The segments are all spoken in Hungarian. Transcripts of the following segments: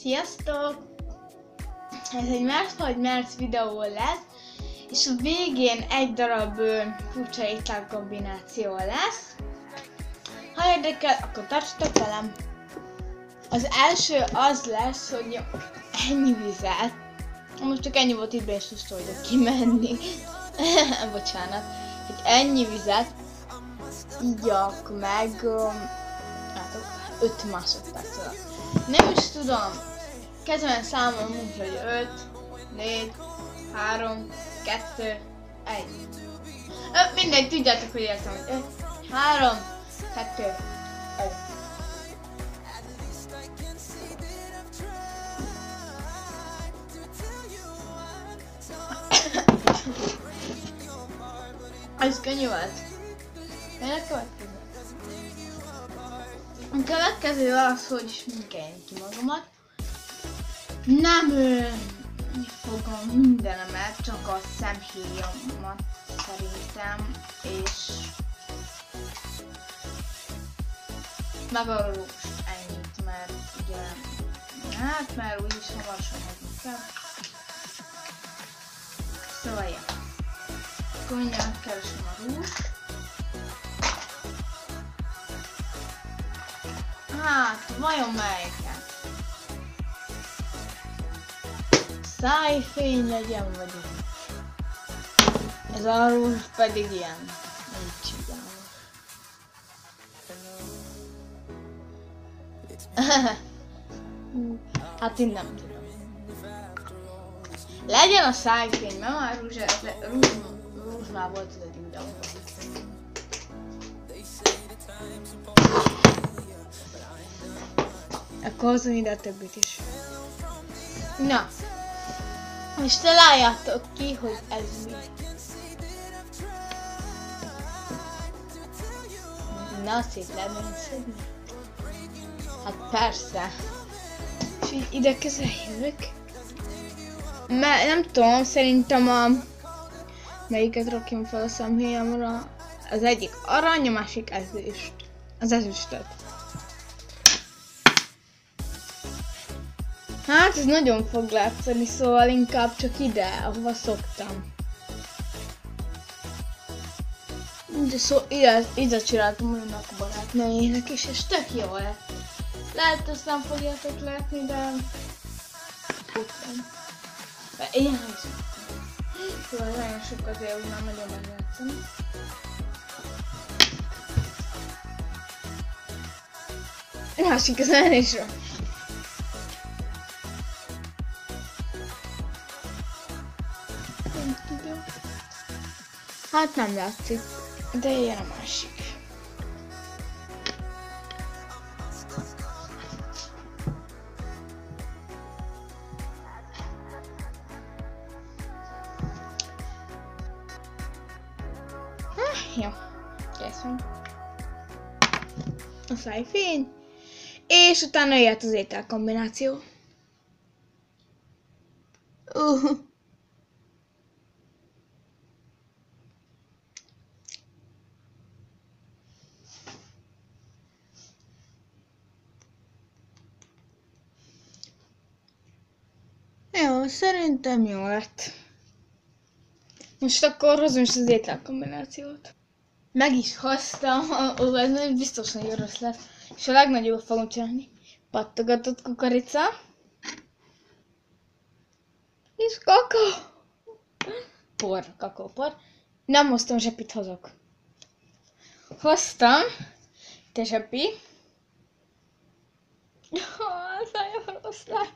Sziasztok! Ez egy Merc vagy Merc videó lesz, és a végén egy darab furcsa étel kombináció lesz. Ha érdekel, akkor tartsatok velem! Az első az lesz, hogy ennyi vizet. Most csak ennyi volt, itt be is tudok kimenni. Bocsánat. Hogy ennyi vizet igyak meg 5 másodperc alatt. Nem is tudom. Kezdve számolom úgy, hogy 5, 4, 3, 2, 1. Mindegy, tudjátok, hogy értem, hogy 5, 3, 2, 1. Ez könnyű volt. Jön a következő. A következő az, hogy sminkeljem ki magamat. Nem fogom mindenemet, csak a szemhéjamat szerintem, és meg a rúst, ennyit, mert ugye, hát mert úgyis hamarosan hozni kell. Szóval ja. Akkor mindjárt keresem a rúst. Hát, vajon melyiket? Szájfény legyen, vagy ez a rúzs pedig ilyen. Így csinálom. Hát én nem tudom. Legyen a szájfény, mert már rúzs már volt az egyik videóban. Akkor hozzon ide a többit is. Na. És találjátok ki, hogy ez mi. Na, szép leményszedni. Hát persze. És így ide közel jövök. Mert nem tudom, szerintem melyiket rakjam fel a szemhéjamra. Az egyik arany, a másik ezüst. Az ezüstöt. Hát ez nagyon fog látszani, szóval inkább csak ide, ahova szoktam. De ide csináltam olyannak a barátnőjének is, és tök jó lett. Lehet, azt nem fogjátok látni, de... Ilyen is szoktam. Szóval nagyon sok azért, hogy már nagyon megjátszani. Másik az el is van. Hát nem látszik, de ilyen a másik. Jó, kész van. A szájfény. És utána jött az ételkombináció. Jó, szerintem jó lett. Most akkor hozom is az ételkombinációt. Meg is hoztam, ez biztos, hogy rossz lesz. És a legnagyobb fogom csinálni. Pattogatott kukorica. És kakaó. Kakaópor. Nem hoztam zsepit, hozok. Hoztam. Te zsepi. Ez nagyon rossz lesz.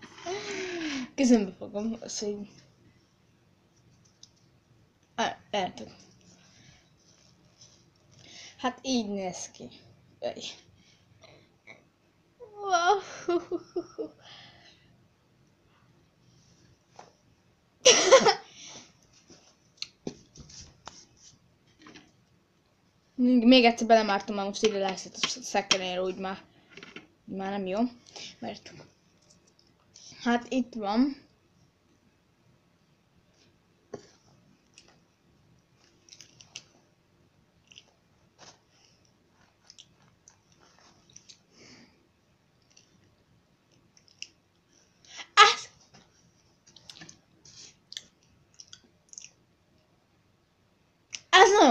Közönbe fogom, azt, hogy... Eltök. Hát így néz ki. Még egyszer belemártam, már most ide lesz a szekerényre, úgy már nem jó. Mert hát itt van.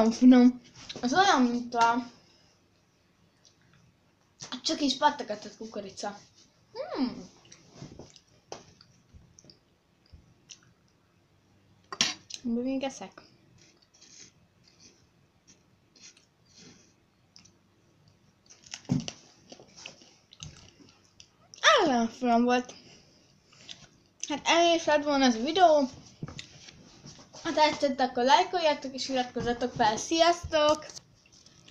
nagyon finom. Az olyan, mint a csak is pattakatett kukorica. Még eszek. Nagyon finom volt. Hát ennyi is lett volna ez a videó. Ha tetszett, akkor lájkoljátok és iratkozzatok fel. Sziasztok!